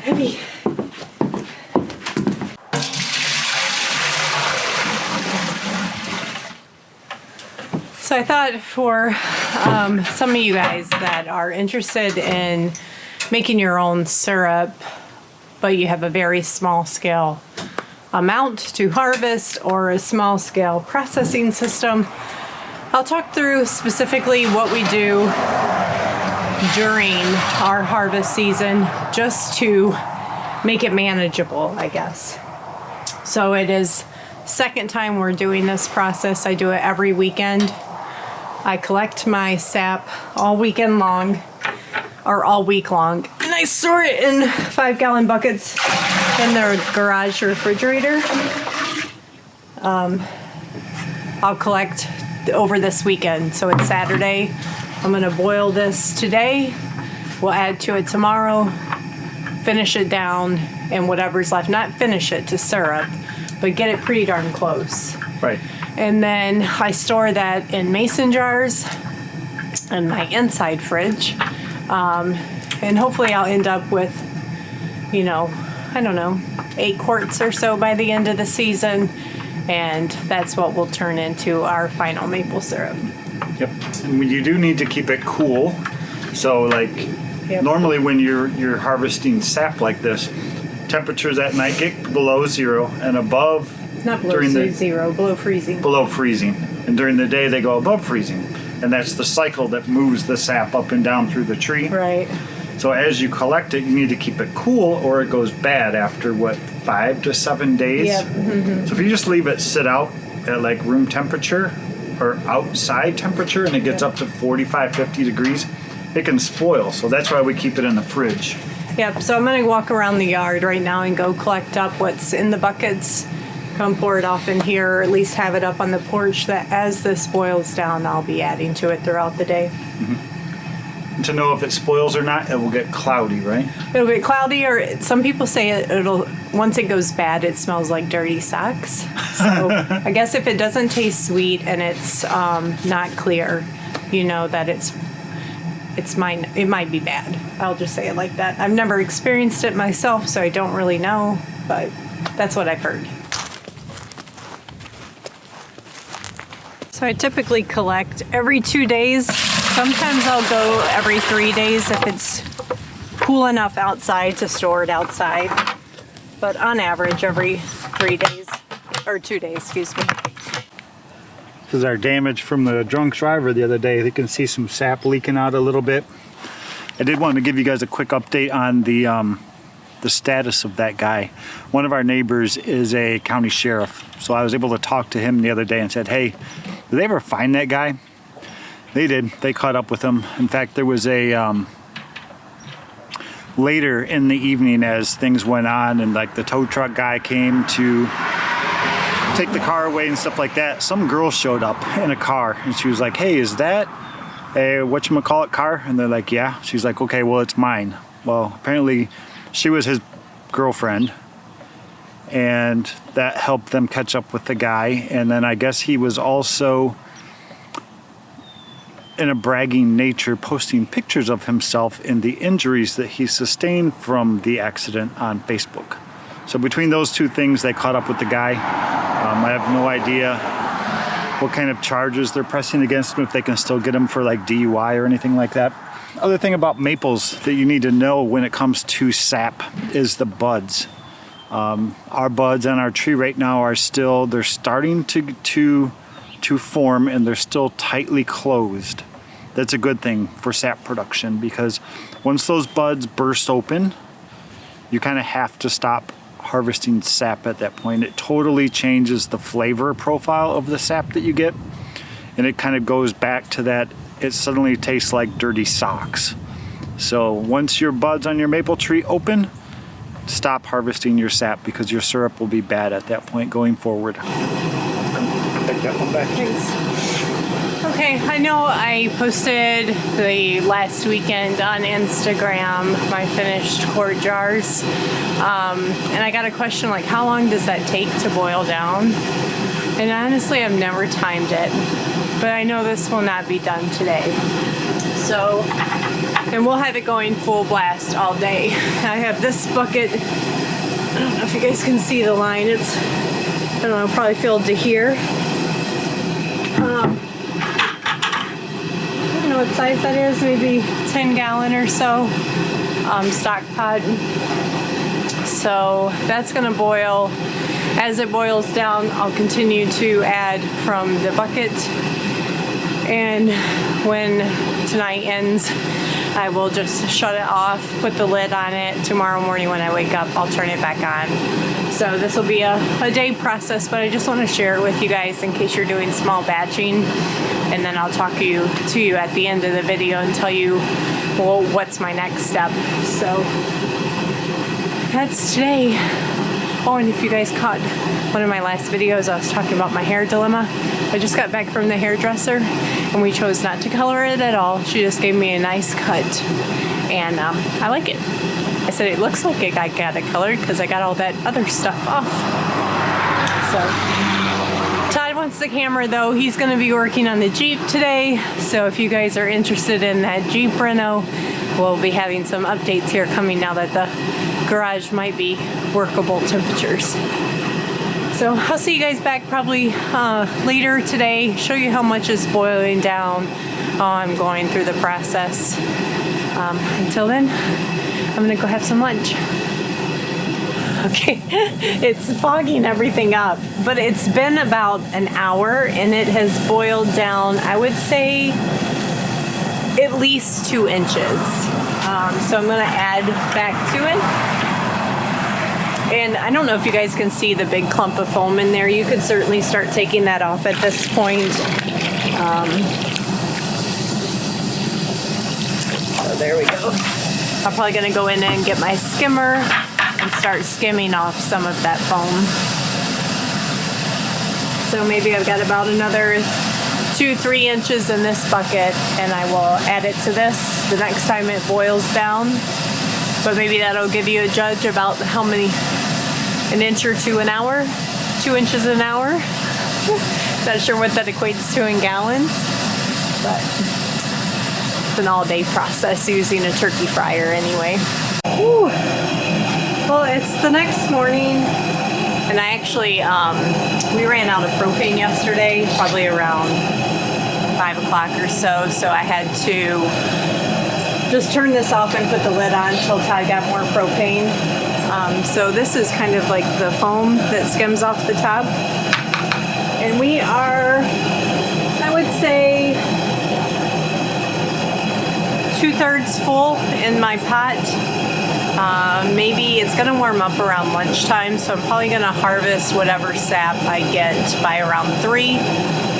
heavy. So I thought for some of you guys that are interested in making your own syrup, but you have a very small scale amount to harvest or a small scale processing system, I'll talk through specifically what we do during our harvest season just to make it manageable, I guess. So it is second time we're doing this process. I do it every weekend. I collect my sap all weekend long, or all week long, and I store it in 5-gallon buckets in the garage refrigerator. I'll collect over this weekend. So it's Saturday. I'm gonna boil this today. We'll add to it tomorrow, finish it down, and whatever's left, not finish it to syrup, but get it pretty darn close. Right. And then I store that in mason jars in my inside fridge. And hopefully I'll end up with, you know, I don't know, 8 quarts or so by the end of the season. And that's what will turn into our final maple syrup. Yep. And you do need to keep it cool. So like normally when you're harvesting sap like this, temperatures at night get below 0 and above. Not below 0, below freezing. Below freezing. And during the day they go above freezing. And that's the cycle that moves the sap up and down through the tree. Right. So as you collect it, you need to keep it cool or it goes bad after, 5 to 7 days? Yep. Mm-hmm. So if you just leave it sit out at like room temperature or outside temperature and it gets up to 45, 50 degrees, it can spoil. So that's why we keep it in the fridge. Yep. So I'm going to walk around the yard right now and go collect up what's in the buckets. Come pour it off in here, or at least have it up on the porch that as this boils down, I'll be adding to it throughout the day. Mm-hmm. And to know if it spoils or not, it will get cloudy, right? It'll get cloudy, or some people say it'll, once it goes bad, it smells like dirty socks. So I guess if it doesn't taste sweet and it's not clear, you know that it might be bad. I'll just say it like that. I've never experienced it myself, so I don't really know, but that's what I've heard. So I typically collect every 2 days. Sometimes I'll go every 3 days if it's cool enough outside to store it outside. But on average, every 3 days, or 2 days, excuse me. This is our damage from the drunk driver the other day. You can see some sap leaking out a little bit. I did want to give you guys a quick update on the status of that guy. One of our neighbors is a county sheriff. So I was able to talk to him the other day and said, hey, did they ever find that guy? They did. They caught up with him. In fact, there was a later in the evening as things went on and like the tow truck guy came to take the car away and stuff like that, some girl showed up in a car and she was like, hey, is that a whatchamacallit car? And they're like, yeah. She's like, okay, well, it's mine. Well, apparently she was his girlfriend, and that helped them catch up with the guy. And then I guess he was also in a bragging nature posting pictures of himself and the injuries that he sustained from the accident on Facebook. So between those two things, they caught up with the guy. I have no idea what kind of charges they're pressing against him, if they can still get him for like DUI or anything like that. Other thing about maples that you need to know when it comes to sap is the buds. Our buds on our tree right now are still, they're starting to form and they're still tightly closed. That's a good thing for sap production, because once those buds burst open, you kind of have to stop harvesting sap at that point. It totally changes the flavor profile of the sap that you get, and it kind of goes back to that, it suddenly tastes like dirty socks. So once your buds on your maple tree open, stop harvesting your sap, because your syrup will be bad at that point going forward. Take that one back. Thanks. Okay, I know I posted the last weekend on Instagram my finished quart jars, and I got a question like, how long does that take to boil down? And honestly, I've never timed it, but I know this will not be done today. So And we'll have it going full blast all day. I have this bucket. I don't know if you guys can see the line. It's, I don't know, probably filled to here. I don't know what size that is, maybe 10 gallon or so stock pot. So that's gonna boil. As it boils down, I'll continue to add from the bucket. And when tonight ends, I will just shut it off, put the lid on it. Tomorrow morning when I wake up, I'll turn it back on. So this will be a day process, but I just want to share it with you guys in case you're doing small batching. And then I'll talk to you at the end of the video and tell you, well, what's my next step. So that's today. Oh, and if you guys caught one of my last videos, I was talking about my hair dilemma. I just got back from the hairdresser and we chose not to color it at all. She just gave me a nice cut and I like it. I said it looks like I got it colored because I got all that other stuff off. So Todd wants the camera though. He's going to be working on the Jeep today. So if you guys are interested in that Jeep reno, we'll be having some updates here coming now that the garage might be workable temperatures. So I'll see you guys back probably later today, show you how much is boiling down, how I'm going through the process. Until then, I'm gonna go have some lunch. Okay, it's fogging everything up, but it's been about an hour and it has boiled down, I would say, at least 2 inches. So I'm gonna add back to it. And I don't know if you guys can see the big clump of foam in there. You could certainly start taking that off at this point. So there we go. I'm probably gonna go in and get my skimmer and start skimming off some of that foam. So maybe I've got about another 2-3 inches in this bucket and I will add it to this the next time it boils down. But maybe that'll give you a judge about how many, an inch or two an hour, 2 inches an hour. Not sure what that equates to in gallons, but it's an all-day process using a turkey fryer anyway. Whew. Well, it's the next morning, and I actually, we ran out of propane yesterday, probably around 5 o'clock or so, so I had to just turn this off and put the lid on until Todd got more propane. So this is kind of like the foam that skims off the top. And we are, I would say, 2/3 full in my pot. Maybe it's gonna warm up around lunchtime, so I'm probably gonna harvest whatever sap I get by around 3.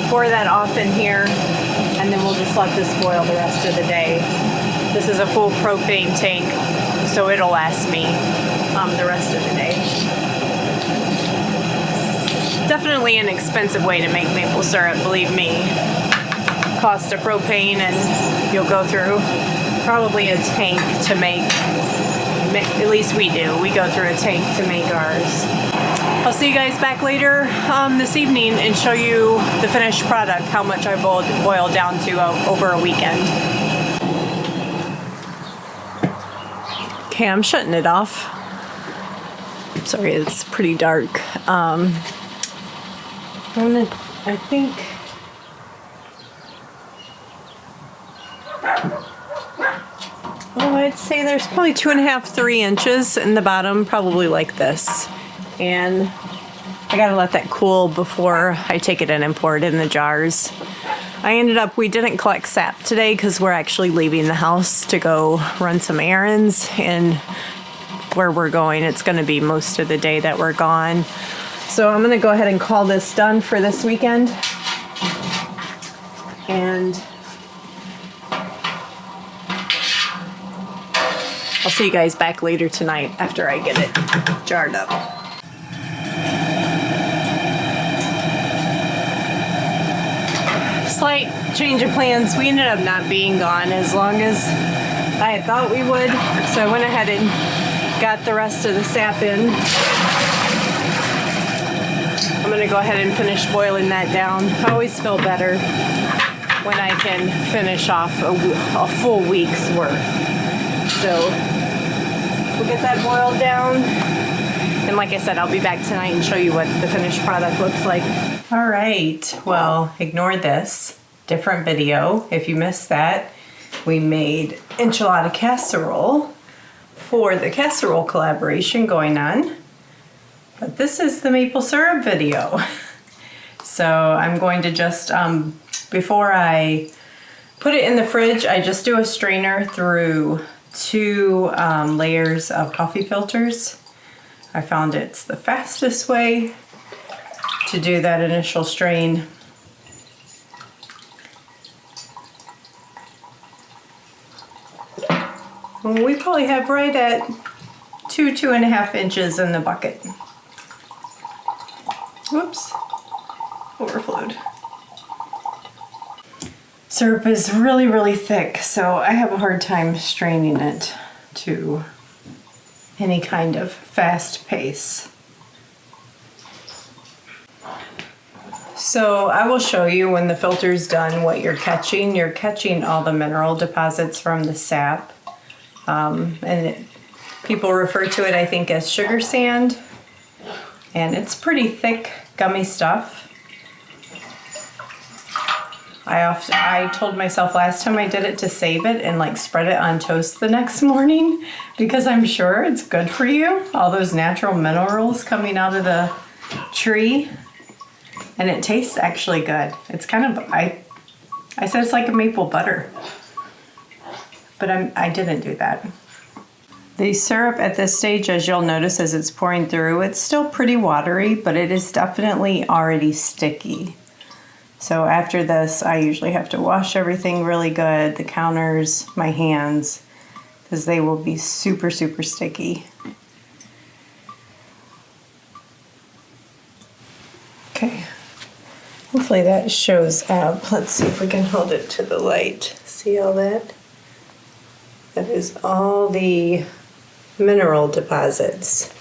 Pour that off in here, and then we'll just let this boil the rest of the day. This is a full propane tank, so it'll last me the rest of the day. Definitely an expensive way to make maple syrup, believe me. Cost of propane, and you'll go through probably a tank to make, at least we do. We go through a tank to make ours. I'll see you guys back later this evening and show you the finished product, how much I boiled down to over a weekend. Okay, I'm shutting it off. Sorry, it's pretty dark. I think I'd say there's probably 2.5–3 inches in the bottom, probably like this. And I gotta let that cool before I take it in and pour it in the jars. We didn't collect sap today because we're actually leaving the house to go run some errands, and where we're going, it's gonna be most of the day that we're gone. So I'm gonna go ahead and call this done for this weekend. And I'll see you guys back later tonight after I get it jarred up. Slight change of plans. We ended up not being gone as long as I had thought we would. So I went ahead and got the rest of the sap in. I'm gonna go ahead and finish boiling that down. I always feel better when I can finish off a full week's worth. So we'll get that boiled down. And like I said, I'll be back tonight and show you what the finished product looks like. All right, well, ignore this. Different video. If you missed that, we made enchilada casserole for the casserole collaboration going on. But this is the maple syrup video. So I'm going to just, before I put it in the fridge, I just do a strainer through 2 layers of coffee filters. I found it's the fastest way to do that initial strain. We probably have right at 2.5 inches in the bucket. Whoops, overflowed. Syrup is really, really thick, so I have a hard time straining it to any kind of fast pace. So I will show you when the filter's done what you're catching. You're catching all the mineral deposits from the sap. People refer to it, I think, as sugar sand. And it's pretty thick, gummy stuff. I told myself last time I did it to save it and like spread it on toast the next morning because I'm sure it's good for you. All those natural minerals coming out of the tree. And it tastes actually good. It's kind of, I said it's like a maple butter. But I didn't do that. The syrup at this stage, as you'll notice as it's pouring through, it's still pretty watery, but it is definitely already sticky. So after this, I usually have to wash everything really good, the counters, my hands, because they will be super, super sticky. Okay, hopefully that shows up. Let's see if we can hold it to the light. See all that? That is all the mineral deposits.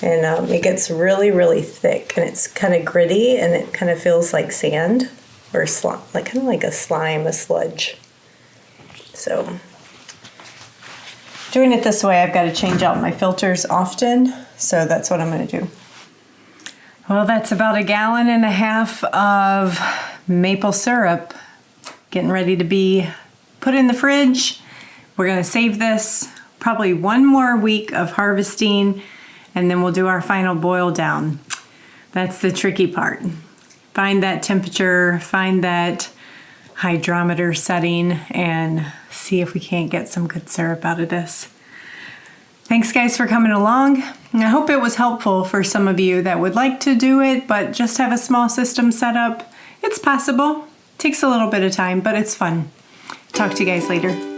And it gets really, really thick, and it's kind of gritty, and it kind of feels like sand or slime, like kind of like a slime, a sludge. So doing it this way, I've got to change out my filters often, so that's what I'm going to do. Well, that's about 1.5 gallons of maple syrup getting ready to be put in the fridge. We're going to save this probably 1 more week of harvesting, and then we'll do our final boil down. That's the tricky part. Find that temperature, find that hydrometer setting, and see if we can't get some good syrup out of this. Thanks guys for coming along. And I hope it was helpful for some of you that would like to do it, but just have a small system set up. It's possible. Takes a little bit of time, but it's fun. Talk to you guys later.